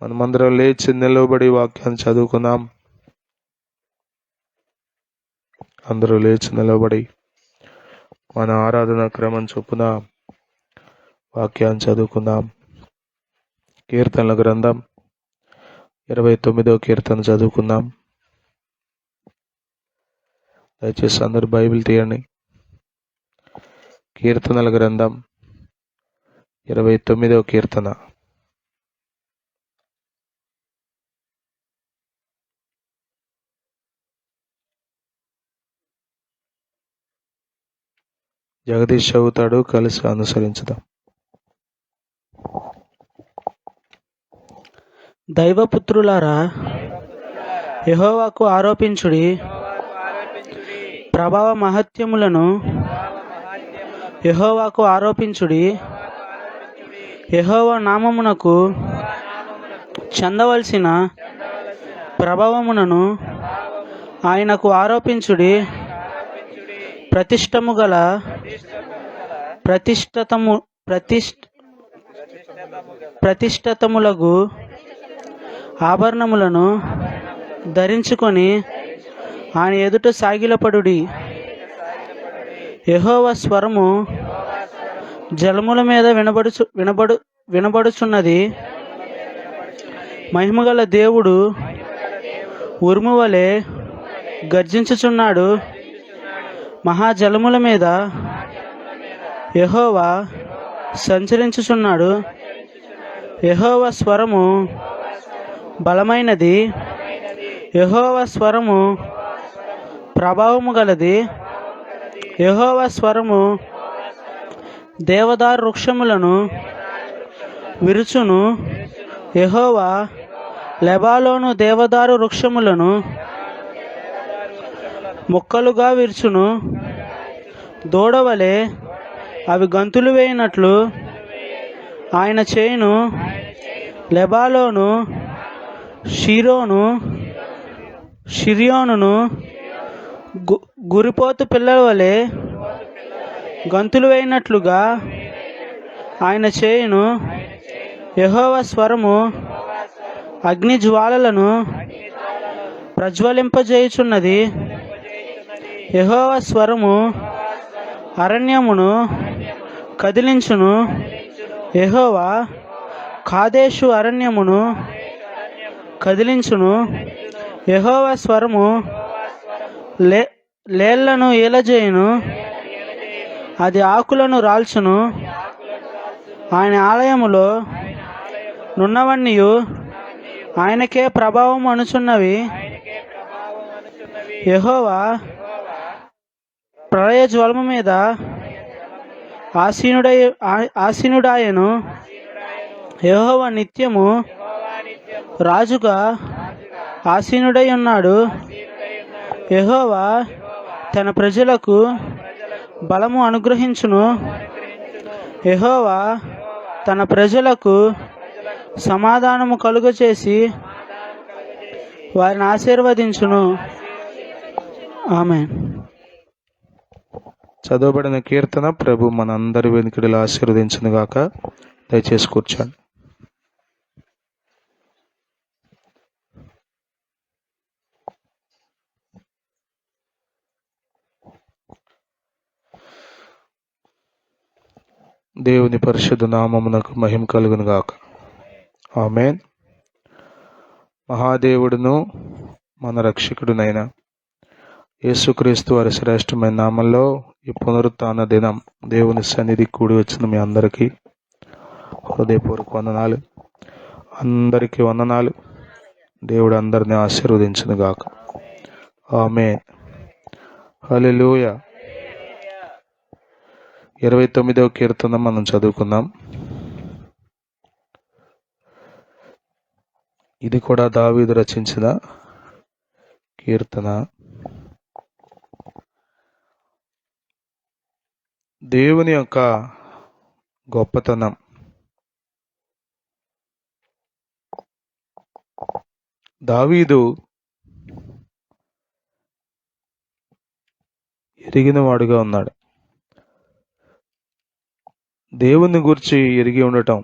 మనమందరం లేచి నిలబడి వాక్యాన్ని చదువుకుందాం. అందరూ లేచి నిలబడి మన ఆరాధన క్రమం చొప్పున వాక్యాన్ని చదువుకుందాం. కీర్తనల గ్రంథం 29వ కీర్తన చదువుకుందాం. దయచేసి అందరూ బైబిల్ తీయండి. కీర్తనల గ్రంథం 29వ కీర్తన. జగదీష్ చదువుతాడు, కలిసి అనుసరించుదాం. దైవపుత్రులారా, యెహోవాకు ఆరోపించుడి, ప్రభావ మహత్యములను యెహోవాకు ఆరోపించుడి. యెహోవా నామమునకు చెందవలసిన ప్రభావములను ఆయనకు ఆరోపించుడి. ప్రతిష్ఠితములగు ఆభరణములను ధరించుకొని ఆయన ఎదుట సాగిలపడుడి. యెహోవా స్వరము జలముల మీద వినబడుచున్నది. మహిమగల దేవుడు ఉరుము వలె గర్జించుచున్నాడు. మహాజలముల మీద యెహోవా సంచరించుచున్నాడు. యెహోవా స్వరము బలమైనది. యెహోవా స్వరము ప్రభావము గలది. యెహోవా స్వరము దేవదారు వృక్షములను విరుచును. యెహోవా లెబానోను దేవదారు వృక్షములను మొక్కలుగా విరుచును. దూడవలే అవి గంతులు వేయినట్లు ఆయన చేయును. లెబానోను షిర్యోనును గురిపోతు పిల్లల వలె గంతులు వేయినట్లుగా ఆయన చేయును. యెహోవా స్వరము అగ్ని జ్వాలలను ప్రజ్వలింపజేయుచున్నది. యెహోవా స్వరము అరణ్యమును కదిలించును. యెహోవా కాదేషు అరణ్యమును కదిలించును. యెహోవా స్వరము లేళ్లను ఈలజేయును. అది ఆకులను రాల్చును. ఆయన ఆలయములో నున్నవన్నీయు ఆయనకే ప్రభావం అనుచున్నవి. యెహోవా ప్రళయ జ్వలము మీద ఆసీనుడాయను. యెహోవా నిత్యము రాజుగా ఆసీనుడై ఉన్నాడు. యెహోవా తన ప్రజలకు బలము అనుగ్రహించును. యెహోవా తన ప్రజలకు సమాధానము కలుగచేసి వారిని ఆశీర్వదించును. ఆమేన్. చదవబడిన కీర్తన ప్రభు మన అందరి వెనుకడిలో ఆశీర్వదించును గాక. దయచేసి కూర్చోండి. దేవుని పరిశుద్ధ నామమునకు మహిమ కలుగును గాక. ఆమేన్. మహాదేవుడును మన రక్షకుడునైన యేసుక్రీస్తు వారి శ్రేష్టమైన నామంలో ఈ పునరుత్థాన దినం దేవుని సన్నిధి కూడి వచ్చిన మీ అందరికీ హృదయపూర్వక వందనాలు. అందరికీ వందనాలు. దేవుడు అందరిని ఆశీర్వదించును గాక. ఆమేన్. హల్లెలూయా. 29వ కీర్తన మనం చదువుకుందాం. ఇది కూడా దావీదు రచించిన కీర్తన. దేవుని యొక్క గొప్పతనం, దావీదు ఎరిగిన వాడుగా ఉన్నాడు. దేవుని గురించి ఎరిగి ఉండటం,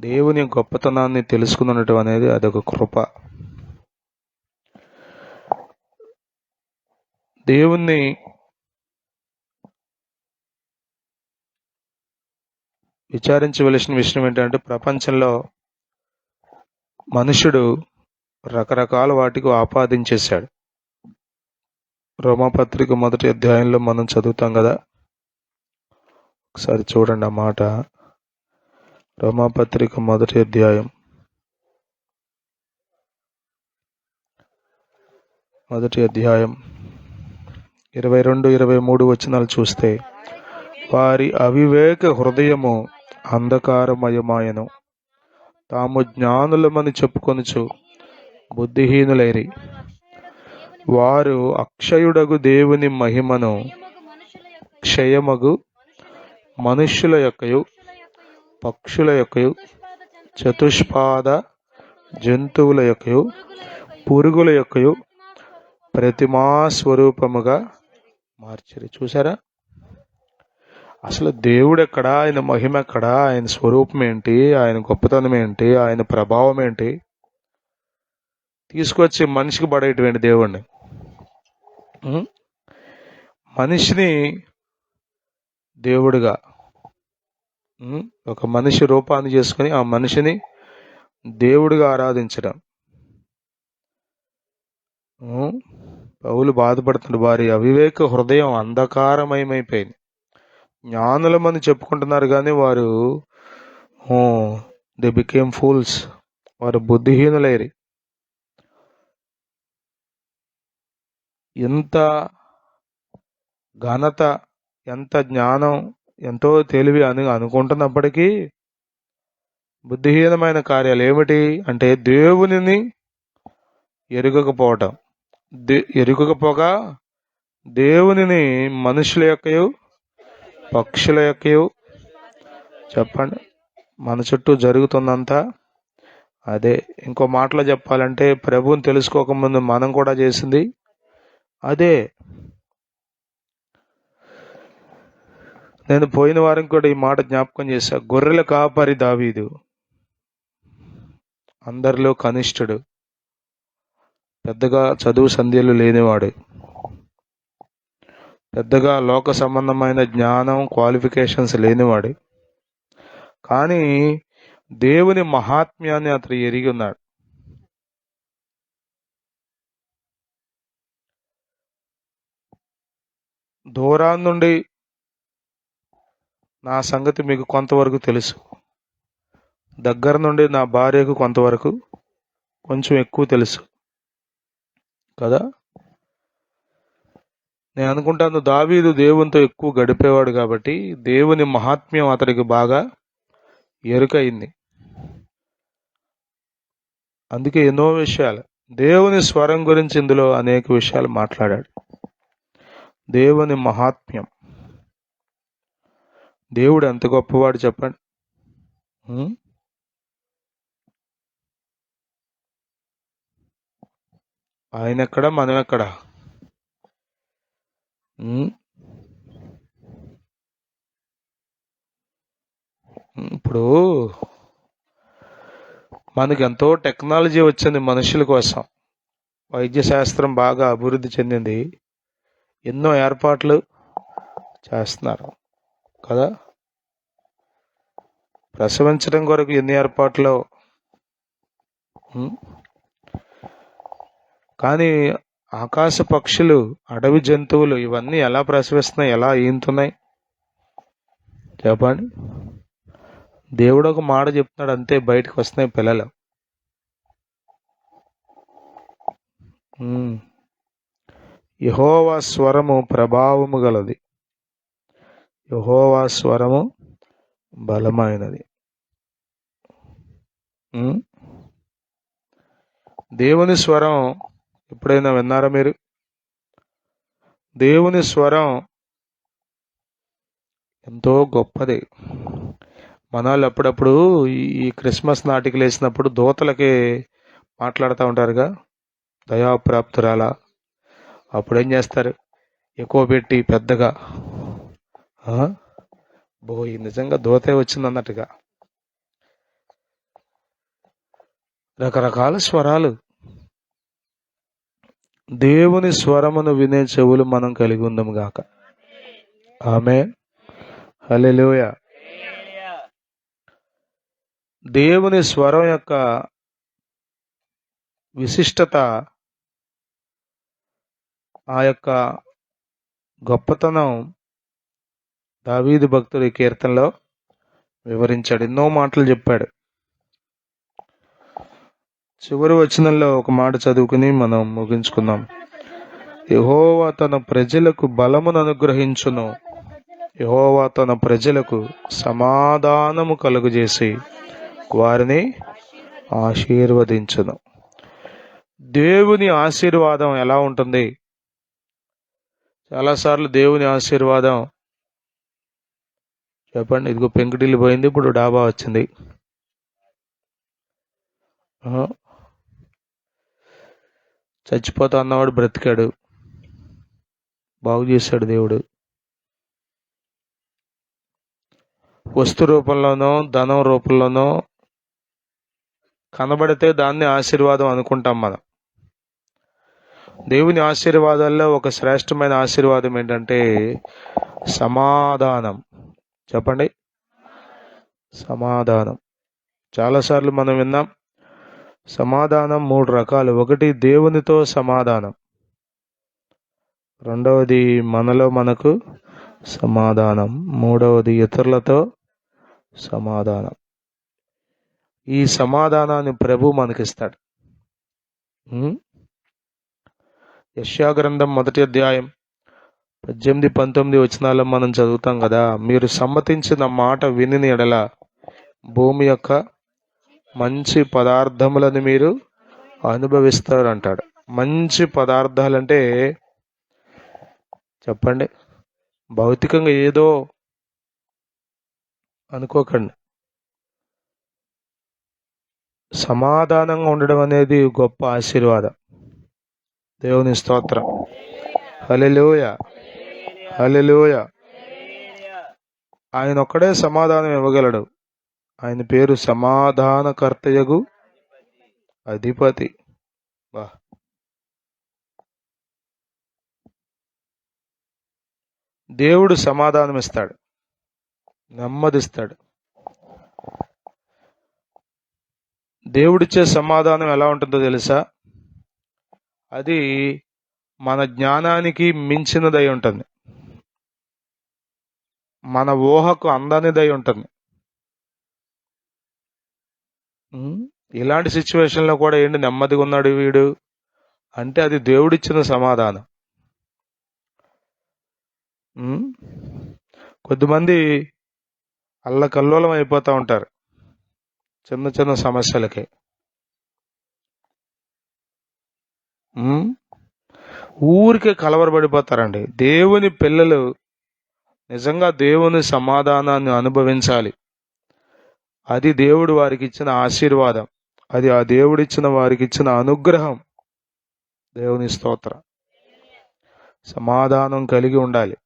దేవుని గొప్పతనాన్ని తెలుసుకున్నటం అనేది అదొక కృప. దేవుణ్ణి విచారించవలసిన విషయం ఏంటంటే, ప్రపంచంలో మనుషుడు రకరకాల వాటికి ఆపాదించేశాడు. రోమాపత్రిక 1వ అధ్యాయంలో మనం చదువుతాం కదా, ఒకసారి చూడండి ఆ మాట. రోమాపత్రిక 1వ అధ్యాయం 22-23 వచనాలు చూస్తే, వారి అవివేక హృదయము అంధకారమయమాయను, తాము జ్ఞానులమని చెప్పుకొనుచు బుద్ధిహీనులైరి. వారు అక్షయుడగు దేవుని మహిమను క్షయమగు మనుష్యుల యొక్కయు పక్షుల యొక్కయు చతుష్పాద జంతువుల యొక్కయు పురుగుల యొక్కయు ప్రతిమా స్వరూపముగా మార్చిరి. చూసారా, అసలు దేవుడు ఎక్కడా, ఆయన మహిమ ఎక్కడా, ఆయన స్వరూపం ఏంటి, ఆయన గొప్పతనం ఏంటి, ఆయన ప్రభావం ఏంటి తీసుకొచ్చి మనిషికి పడేటువంటి దేవుణ్ణి, మనిషిని దేవుడిగా, ఒక మనిషి రూపాన్ని చేసుకుని ఆ మనిషిని దేవుడిగా ఆరాధించడం. పౌలు బాధపడుతున్నాడు, వారి అవివేక హృదయం అంధకారమయమైపోయింది. జ్ఞానులమని చెప్పుకుంటున్నారు కానీ వారు దే బికేమ్ ఫూల్స్, వారు బుద్ధిహీనులైరి. ఎంత ఘనత, ఎంత జ్ఞానం, ఎంతో తెలివి అని అనుకుంటున్నప్పటికీ బుద్ధిహీనమైన కార్యాలు ఏమిటి అంటే దేవునిని ఎరుగకపోవటం. ఎరుగకపోగా దేవునిని మనుషుల యొక్కయు పక్షుల యొక్కయు, చెప్పండి, మన చుట్టూ జరుగుతుందంతా అదే. ఇంకో మాటలో చెప్పాలంటే ప్రభువుని తెలుసుకోకముందు మనం కూడా చేసింది అదే. నేను పోయిన వారం కూడా ఈ మాట జ్ఞాపకం చేశా. గొర్రెల కాపరి దావీదు అందరిలో కనిష్ఠుడు, పెద్దగా చదువు సంధ్యలు లేనివాడు, పెద్దగా లోక సంబంధమైన జ్ఞానం క్వాలిఫికేషన్స్ లేనివాడు. కానీ దేవుని మహాత్మ్యాన్ని అతను ఎరిగి ఉన్నాడు. దూరాన్ని నుండి నా సంగతి మీకు కొంతవరకు తెలుసు, దగ్గర నుండి నా భార్యకు కొంతవరకు కొంచెం ఎక్కువ తెలుసు కదా. నేను అనుకుంటాను దావీదు దేవునితో ఎక్కువ గడిపేవాడు కాబట్టి దేవుని మహాత్మ్యం అతడికి బాగా ఎరుకయింది. అందుకే ఎన్నో విషయాలు, దేవుని స్వరం గురించి ఇందులో అనేక విషయాలు మాట్లాడాడు. దేవుని మహాత్మ్యం, దేవుడు ఎంత గొప్పవాడు చెప్పండి. ఆయన ఎక్కడ, మనం ఎక్కడ? ఇప్పుడు మనకి ఎంతో టెక్నాలజీ వచ్చింది మనుషుల కోసం, వైద్య శాస్త్రం బాగా అభివృద్ధి చెందింది, ఎన్నో ఏర్పాట్లు చేస్తున్నారు కదా. ప్రసవించడం కొరకు ఎన్ని ఏర్పాట్లు. కానీ ఆకాశ పక్షులు, అడవి జంతువులు ఇవన్నీ ఎలా ప్రసవిస్తున్నాయి, ఎలా ఈనుతున్నాయి చెప్పండి. దేవుడు ఒక మాట చెప్తున్నాడు అంతే, బయటకు వస్తున్నాయి పిల్లలు. యెహోవా స్వరము ప్రభావము గలది, యెహోవా స్వరము బలమైనది. దేవుని స్వరం ఎప్పుడైనా విన్నారా మీరు? దేవుని స్వరం ఎంతో గొప్పది. మన వాళ్ళు అప్పుడప్పుడు ఈ క్రిస్మస్ నాటికలు వేసినప్పుడు దూతలకి మాట్లాడుతూ ఉంటారుగా, దయాప్రాప్తురాల. అప్పుడు ఏం చేస్తారు, ఎక్కువ పెట్టి పెద్దగా నిజంగా దూతే వచ్చింది అన్నట్టుగా రకరకాల స్వరాలు. దేవుని స్వరమును వినే చెవులు మనం కలిగి ఉందాము గాక. ఆమేన్. హల్లెలూయా. దేవుని స్వరం యొక్క విశిష్టత, ఆ యొక్క గొప్పతనం దావీదు భక్తుడు ఈ కీర్తనలో వివరించాడు. ఎన్నో మాటలు చెప్పాడు. చివరి వచనంలో ఒక మాట చదువుకుని మనం ముగించుకుందాం. యెహోవా తన ప్రజలకు బలమును అనుగ్రహించును. యెహోవా తన ప్రజలకు సమాధానము కలుగజేసి వారిని ఆశీర్వదించును. దేవుని ఆశీర్వాదం ఎలా ఉంటుంది? చాలాసార్లు దేవుని ఆశీర్వాదం చెప్పండి, ఇదిగో పెంకుటిల్లు పోయింది, ఇప్పుడు డాబా వచ్చింది. చచ్చిపోతా అన్నవాడు బ్రతికాడు, బాగు చేశాడు దేవుడు. వస్తు రూపంలోనో ధనం రూపంలోనో కనబడితే దాన్ని ఆశీర్వాదం అనుకుంటాం మనం. దేవుని ఆశీర్వాదాల్లో ఒక శ్రేష్టమైన ఆశీర్వాదం ఏంటంటే సమాధానం. చెప్పండి, సమాధానం. చాలాసార్లు మనం విన్నాం, సమాధానం 3 రకాలు. ఒకటి దేవునితో సమాధానం, రెండవది మనలో మనకు సమాధానం, మూడవది ఇతరులతో సమాధానం. ఈ సమాధానాన్ని ప్రభు మనకిస్తాడు. యెషయా గ్రంథం 1వ అధ్యాయం 18-19 వచనాల్లో మనం చదువుతాం కదా, మీరు సమ్మతించిన మాట విని ఎడల భూమి యొక్క మంచి పదార్థములను మీరు అనుభవిస్తారు అంటాడు. మంచి పదార్థాలంటే చెప్పండి, భౌతికంగా ఏదో అనుకోకండి. సమాధానంగా ఉండడం అనేది గొప్ప ఆశీర్వాదం. దేవుని స్తోత్రం. హల్లెలూయా, హల్లెలూయా. ఆయన ఒక్కడే సమాధానం ఇవ్వగలడు. ఆయన పేరు సమాధానకర్తయగు అధిపతి. దేవుడు సమాధానం ఇస్తాడు, నెమ్మదిస్తాడు. దేవుడిచ్చే సమాధానం ఎలా ఉంటుందో తెలుసా? అది మన జ్ఞానానికి మించినదై ఉంటుంది, మన ఊహకు అందనిదై ఉంటుంది. ఇలాంటి సిచ్యువేషన్లో కూడా ఏంటి నెమ్మదిగా ఉన్నాడు వీడు అంటే అది దేవుడిచ్చిన సమాధానం. కొద్దిమంది అల్లకల్లోలం అయిపోతూ ఉంటారు చిన్న చిన్న సమస్యలకి. ఊరికే కలవరపడిపోతారండి. దేవుని పిల్లలు నిజంగా దేవుని సమాధానాన్ని అనుభవించాలి. అది దేవుడు వారికి ఇచ్చిన ఆశీర్వాదం, అది ఆ దేవుడిచ్చిన వారికి ఇచ్చిన అనుగ్రహం. దేవుని స్తోత్రం. సమాధానం కలిగి ఉండాలి.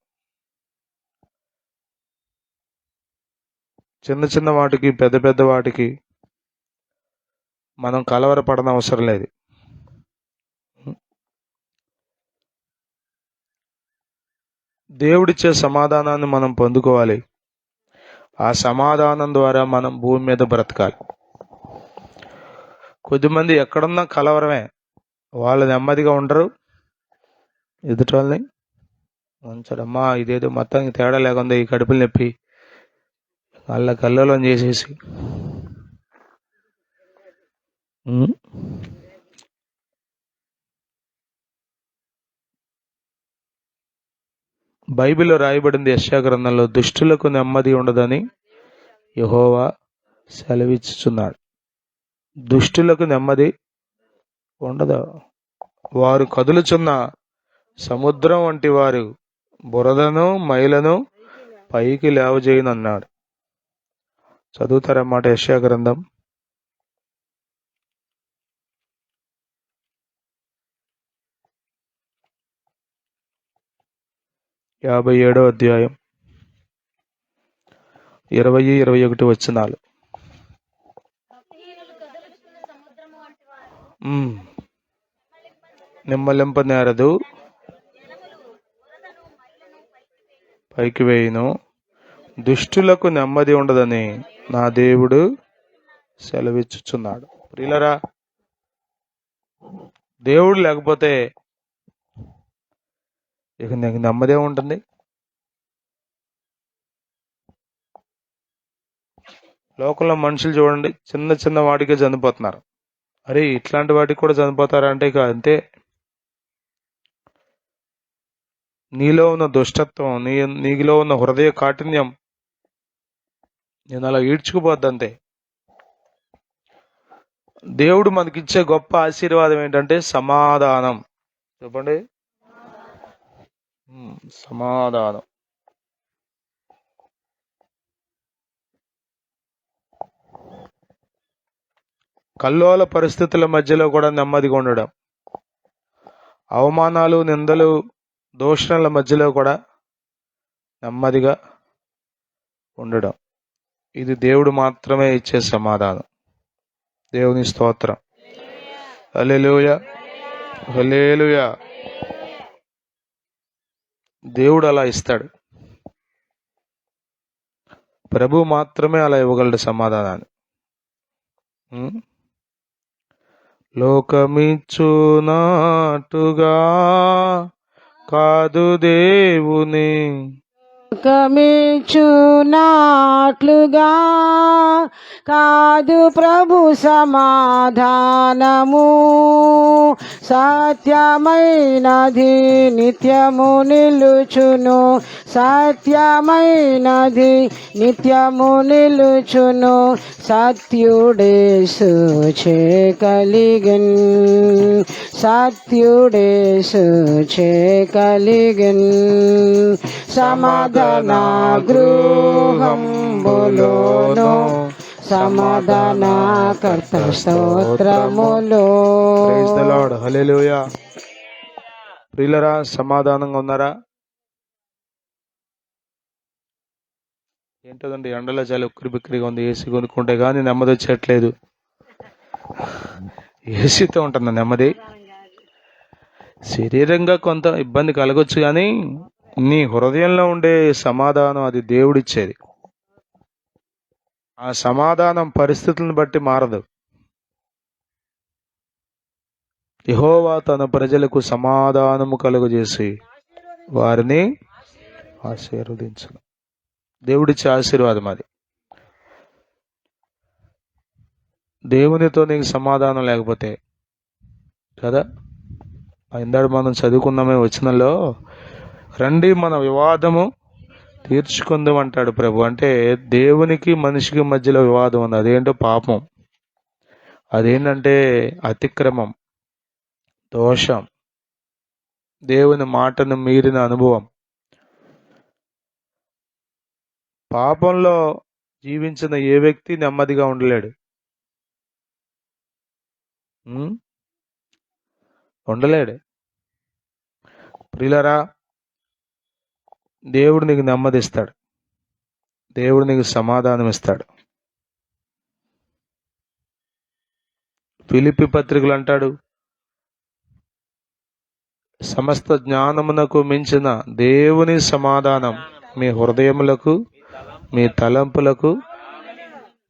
చిన్న చిన్న వాటికి పెద్ద పెద్ద వాటికి మనం కలవరపడన అవసరం లేదు. దేవుడిచ్చే సమాధానాన్ని మనం పొందుకోవాలి. ఆ సమాధానం ద్వారా మనం భూమి మీద బ్రతకాలి. కొద్దిమంది ఎక్కడున్నా కలవరమే, వాళ్ళు నెమ్మదిగా ఉండరు. ఎదుటి వాళ్ళని మంచడమ్మా ఇదేదో మొత్తానికి తేడా లేకుండా ఈ కడుపులు నొప్పి వాళ్ళ కల్లోలం చేసేసి బైబిల్లో రాయబడింది యెషయా గ్రంథంలో, దుష్టులకు నెమ్మది ఉండదని యెహోవా సెలవిచ్చుచున్నాడు. దుష్టులకు నెమ్మది ఉండదు. వారు కదులుచున్న సముద్రం వంటి వారు బురదను మైలను పైకి లేవజేయనన్నాడు. చదువుతారన్నమాట యెషయా గ్రంథం 57వ అధ్యాయం 20-21 వచనాలు. నిమ్మలింపనేరదు, పైకి వేయును. దుష్టులకు నెమ్మది ఉండదని నా దేవుడు సెలవిచ్చుచున్నాడు. ప్రియులరా, దేవుడు లేకపోతే ఇక నీకు నెమ్మదే ఉంటుంది. లోకంలో మనుషులు చూడండి, చిన్న చిన్న వాటికే చనిపోతున్నారు. అరే ఇట్లాంటి వాటికి కూడా చనిపోతారా అంటే ఇక అంతే. నీలో ఉన్న దుష్టత్వం, నీలో ఉన్న హృదయ కాఠిన్యం నేను అలా ఈడ్చుకుపోద్ది అంతే. దేవుడు మనకిచ్చే గొప్ప ఆశీర్వాదం ఏంటంటే సమాధానం. చెప్పండి, సమాధానం. కల్లోల పరిస్థితుల మధ్యలో కూడా నెమ్మదిగా ఉండడం, అవమానాలు, నిందలు, దూషణల మధ్యలో కూడా నెమ్మదిగా ఉండడం, ఇది దేవుడు మాత్రమే ఇచ్చే సమాధానం. దేవుని స్తోత్రం. హల్లెలూయా, హల్లెలూయా. దేవుడు అలా ఇస్తాడు. ప్రభు మాత్రమే అలా ఇవ్వగలడు సమాధానాన్ని. లోకమిచ్చునాటుగా కాదు దేవుని, లోకమిచ్చునాట్లుగా కాదు ప్రభు సమాధానము. సత్యమైనది నిత్యము నిలుచును, సత్యమైనది నిత్యము నిలుచును. సత్యుడేసు చే కలిగన్, సత్యుడేసు చే కలిగన్. సమాధాన గృహంబులోను సమాధాన కర్త స్తోత్రములో. Praise the Lord. హల్లెలూయా. ప్రియులరా, సమాధానంగా ఉన్నారా? ఏంటోదండి, ఎండలో చాలా ఉక్కిరి బిక్కిరిగా ఉంది. ఏసీ కొనుక్కుంటే కానీ నెమ్మది వచ్చేట్లేదు. ఏసీతో ఉంటున్న నెమ్మది. శరీరంగా కొంత ఇబ్బంది కలగొచ్చు, కానీ నీ హృదయంలో ఉండే సమాధానం అది దేవుడిచ్చేది. ఆ సమాధానం పరిస్థితులను బట్టి మారదు. యెహోవా తన ప్రజలకు సమాధానము కలుగజేసి వారిని ఆశీర్వదించును. దేవుడిచ్చే ఆశీర్వాదం అది. దేవునితో నీకు సమాధానం లేకపోతే కదా, ఇందాడు మనం చదువుకున్నామే వచనంలో, రండి మన వివాదము తీర్చుకుందాం అంటాడు ప్రభు. అంటే దేవునికి మనిషికి మధ్యలో వివాదం ఉంది. అదేంటో పాపం, అదేంటంటే అతిక్రమం, దోషం, దేవుని మాటను మీరిన అనుభవం. పాపంలో జీవించిన ఏ వ్యక్తి నెమ్మదిగా ఉండలేడు. ఉండలేడు. ప్రియులరా, దేవుడు నీకు నెమ్మదిస్తాడు, దేవుడు నీకు సమాధానం ఇస్తాడు. ఫిలిప్పీ పత్రికలు అంటాడు, సమస్త జ్ఞానమునకు మించిన దేవుని సమాధానం మీ హృదయములకు మీ తలంపులకు,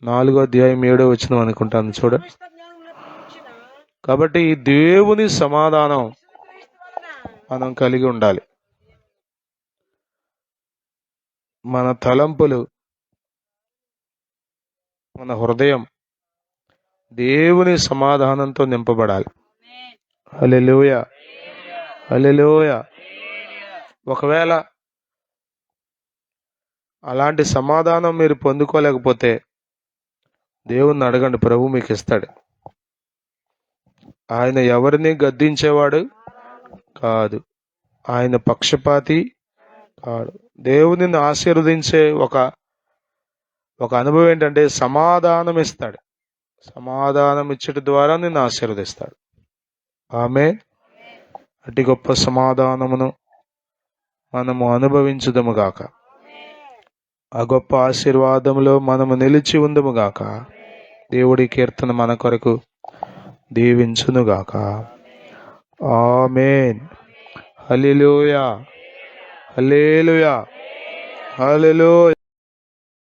4వ అధ్యాయం 7వ వచనం అనుకుంటాను చూడ. కాబట్టి ఈ దేవుని సమాధానం మనం కలిగి ఉండాలి. మన తలంపులు, మన హృదయం దేవుని సమాధానంతో నింపబడాలి. హల్లెలూయా, హల్లెలూయా. ఒకవేళ అలాంటి సమాధానం మీరు పొందుకోలేకపోతే దేవుణ్ణి అడగండి, ప్రభు మీకు ఇస్తాడు. ఆయన ఎవరిని గద్దించేవాడు కాదు, ఆయన పక్షపాతి కాడు. దేవుని ఆశీర్వదించే ఒక అనుభవం ఏంటంటే సమాధానం ఇస్తాడు. సమాధానం ఇచ్చట ద్వారా నిన్ను ఆశీర్వదిస్తాడు. ఆమె అతి గొప్ప సమాధానమును మనము అనుభవించుదము గాక. ఆ గొప్ప ఆశీర్వాదములో మనము నిలిచి ఉందము గాక. దేవుడి కీర్తన మన కొరకు దీవించునుగాక. ఆమేన్. హల్లెలూయా, హల్లెలూయా, హల్లెలూయా.